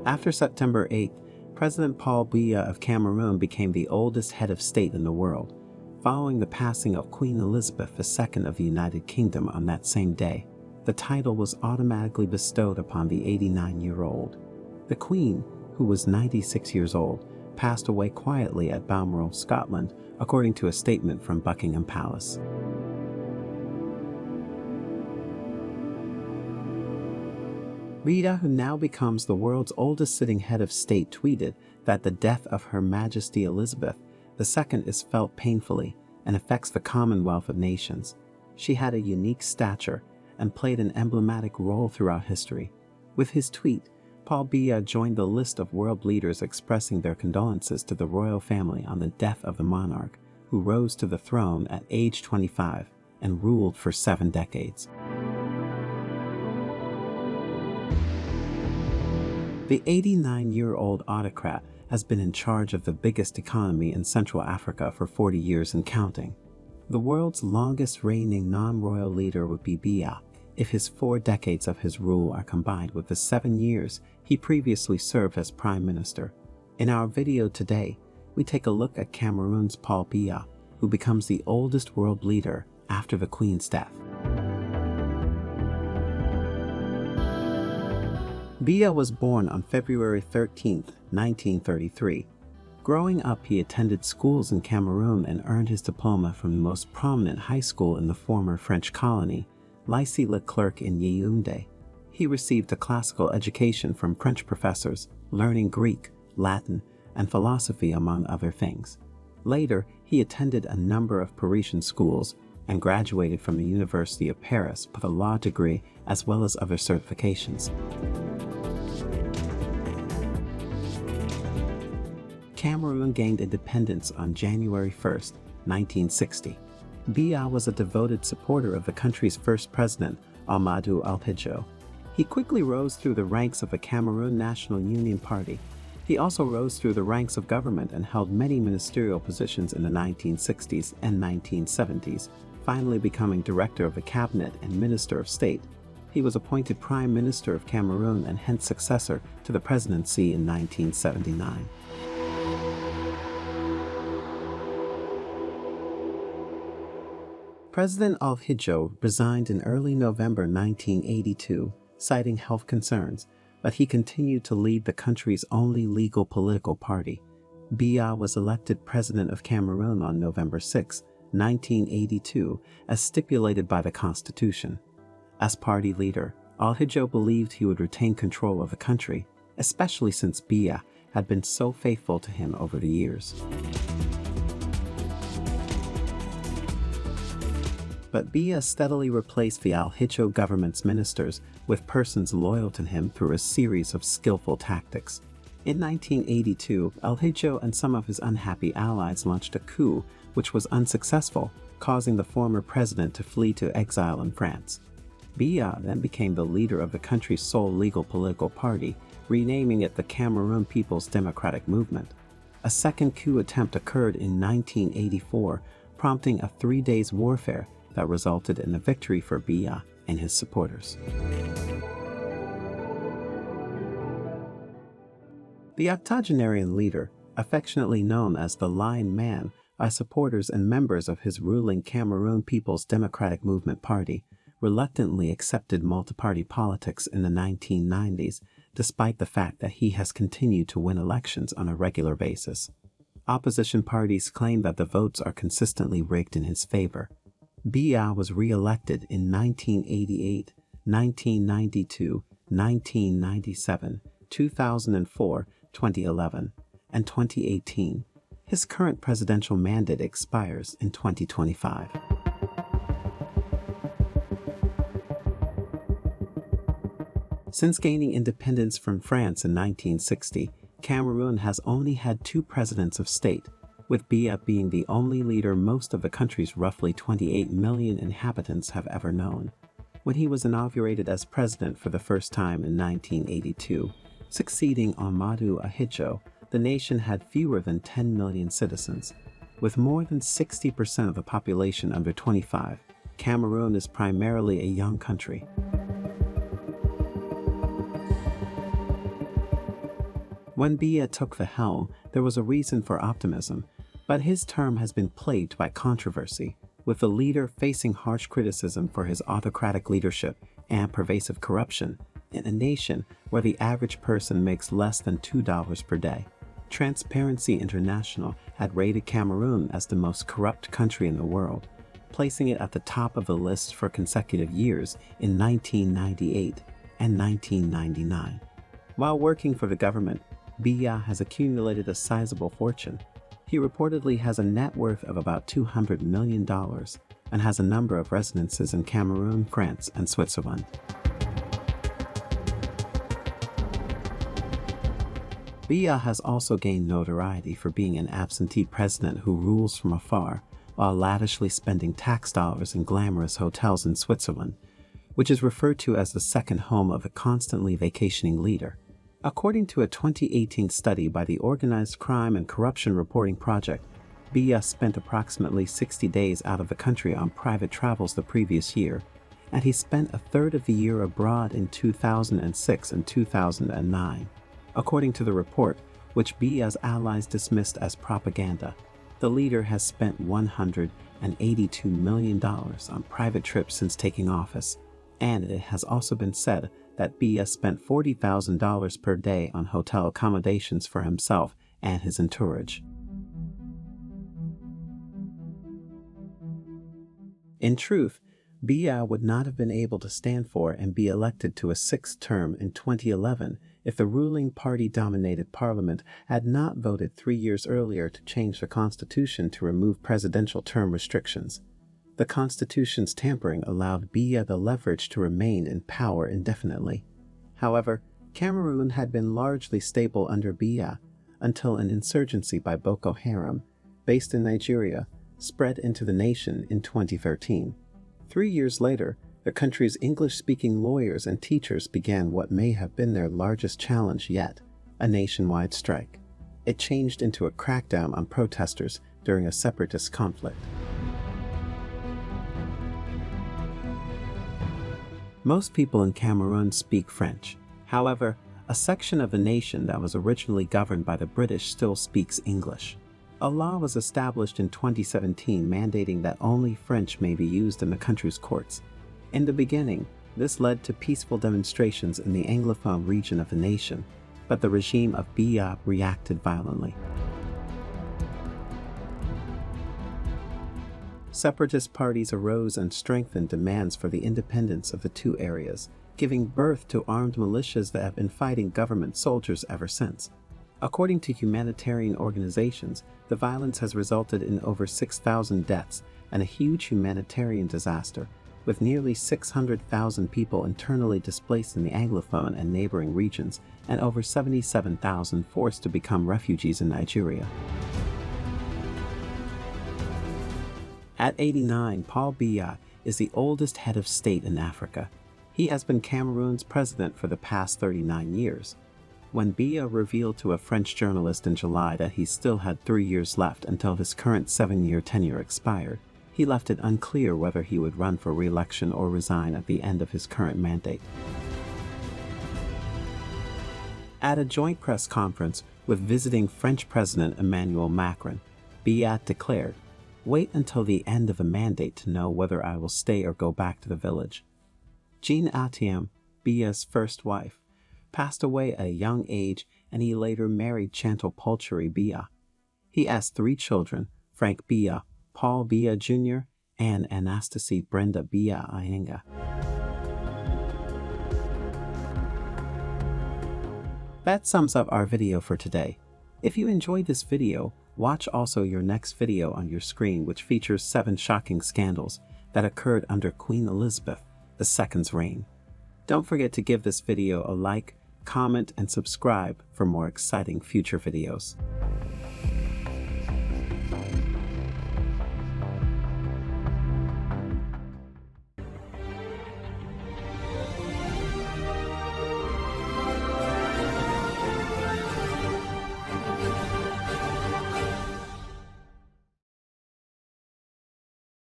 After September 8th, President Paul Biya of Cameroon became the oldest head of state in the world, following the passing of Queen Elizabeth II of the United Kingdom on that same day. The title was automatically bestowed upon the 89-year-old. The Queen, who was 96 years old, passed away quietly at Balmoral, Scotland, according to a statement from Buckingham Palace. Biya, who now becomes the world's oldest sitting head of state, tweeted that the death of Her Majesty Elizabeth II is felt painfully and affects the Commonwealth of Nations. She had a unique stature and played an emblematic role throughout history. With his tweet, Paul Biya joined the list of world leaders expressing their condolences to the royal family on the death of the monarch, who rose to the throne at age 25 and ruled for 7 decades. The 89-year-old autocrat has been in charge of the biggest economy in Central Africa for 40 years and counting. The world's longest reigning non-royal leader would be Biya, if his 4 decades of his rule are combined with the 7 years he previously served as Prime Minister. In our video today, we take a look at Cameroon's Paul Biya, who becomes the oldest world leader after the Queen's death. Biya was born on February 13, 1933. Growing up, he attended schools in Cameroon and earned his diploma from the most prominent high school in the former French colony, Lycée Leclerc in Yaoundé. He received a classical education from French professors, learning Greek, Latin, and philosophy among other things. Later, he attended a number of Parisian schools and graduated from the University of Paris with a law degree as well as other certifications. Cameroon gained independence on January 1, 1960. Biya was a devoted supporter of the country's first president, Ahmadou Ahidjo. He quickly rose through the ranks of the Cameroon National Union Party. He also rose through the ranks of government and held many ministerial positions in the 1960s and 1970s, finally becoming Director of the Cabinet and Minister of State. He was appointed Prime Minister of Cameroon and hence successor to the presidency in 1979. President Ahidjo resigned in early November 1982, citing health concerns, but he continued to lead the country's only legal political party. Biya was elected President of Cameroon on November 6, 1982, as stipulated by the Constitution. As party leader, Ahidjo believed he would retain control of the country, especially since Biya had been so faithful to him over the years. But Biya steadily replaced the Ahidjo government's ministers with persons loyal to him through a series of skillful tactics. In 1982, Ahidjo and some of his unhappy allies launched a coup, which was unsuccessful, causing the former president to flee to exile in France. Biya then became the leader of the country's sole legal political party, renaming it the Cameroon People's Democratic Movement. A second coup attempt occurred in 1984, prompting a 3-day warfare that resulted in a victory for Biya and his supporters. The octogenarian leader, affectionately known as the Lion Man by supporters and members of his ruling Cameroon People's Democratic Movement Party, reluctantly accepted multi-party politics in the 1990s, despite the fact that he has continued to win elections on a regular basis. Opposition parties claim that the votes are consistently rigged in his favor. Biya was re-elected in 1988, 1992, 1997, 2004, 2011, and 2018. His current presidential mandate expires in 2025. Since gaining independence from France in 1960, Cameroon has only had 2 presidents of state, with Biya being the only leader most of the country's roughly 28 million inhabitants have ever known. When he was inaugurated as president for the first time in 1982, succeeding Ahmadou Ahidjo, the nation had fewer than 10 million citizens. With more than 60% of the population under 25, Cameroon is primarily a young country. When Biya took the helm, there was a reason for optimism, but his term has been plagued by controversy, with the leader facing harsh criticism for his autocratic leadership and pervasive corruption in a nation where the average person makes less than $2 per day. Transparency International had rated Cameroon as the most corrupt country in the world, placing it at the top of the list for consecutive years in 1998 and 1999. While working for the government, Biya has accumulated a sizable fortune. He reportedly has a net worth of about $200 million and has a number of residences in Cameroon, France, and Switzerland. Biya has also gained notoriety for being an absentee president who rules from afar while lavishly spending tax dollars in glamorous hotels in Switzerland, which is referred to as the second home of a constantly vacationing leader. According to a 2018 study by the Organized Crime and Corruption Reporting Project, Biya spent approximately 60 days out of the country on private travels the previous year, and he spent a third of the year abroad in 2006 and 2009. According to the report, which Biya's allies dismissed as propaganda, the leader has spent $182 million on private trips since taking office, and it has also been said that Biya spent $40,000 per day on hotel accommodations for himself and his entourage. In truth, Biya would not have been able to stand for and be elected to a sixth term in 2011 if the ruling party-dominated parliament had not voted 3 years earlier to change the constitution to remove presidential term restrictions. The constitution's tampering allowed Biya the leverage to remain in power indefinitely. However, Cameroon had been largely stable under Biya until an insurgency by Boko Haram, based in Nigeria, spread into the nation in 2013. 3 years later, the country's English-speaking lawyers and teachers began what may have been their largest challenge yet, a nationwide strike. It changed into a crackdown on protesters during a separatist conflict. Most people in Cameroon speak French. However, a section of the nation that was originally governed by the British still speaks English. A law was established in 2017 mandating that only French may be used in the country's courts. In the beginning, this led to peaceful demonstrations in the Anglophone region of the nation, but the regime of Biya reacted violently. Separatist parties arose and strengthened demands for the independence of the two areas, giving birth to armed militias that have been fighting government soldiers ever since. According to humanitarian organizations, the violence has resulted in over 6,000 deaths and a huge humanitarian disaster, with nearly 600,000 people internally displaced in the Anglophone and neighboring regions, and over 77,000 forced to become refugees in Nigeria. At 89, Paul Biya is the oldest head of state in Africa. He has been Cameroon's president for the past 39 years. When Biya revealed to a French journalist in July that he still had 3 years left until his current 7-year tenure expired, he left it unclear whether he would run for re-election or resign at the end of his current mandate. At a joint press conference with visiting French President Emmanuel Macron, Biya declared, "Wait until the end of the mandate to know whether I will stay or go back to the village." Jean Atiam, Biya's first wife, passed away at a young age, and he later married Chantal Poulchery Biya. He has 3 children, Frank Biya, Paul Biya Jr., and Anastasie Brenda Biya Ayenga. That sums up our video for today. If you enjoyed this video, watch also your next video on your screen, which features 7 shocking scandals that occurred under Queen Elizabeth II's reign. Don't forget to give this video a like, comment, and subscribe for more exciting future videos.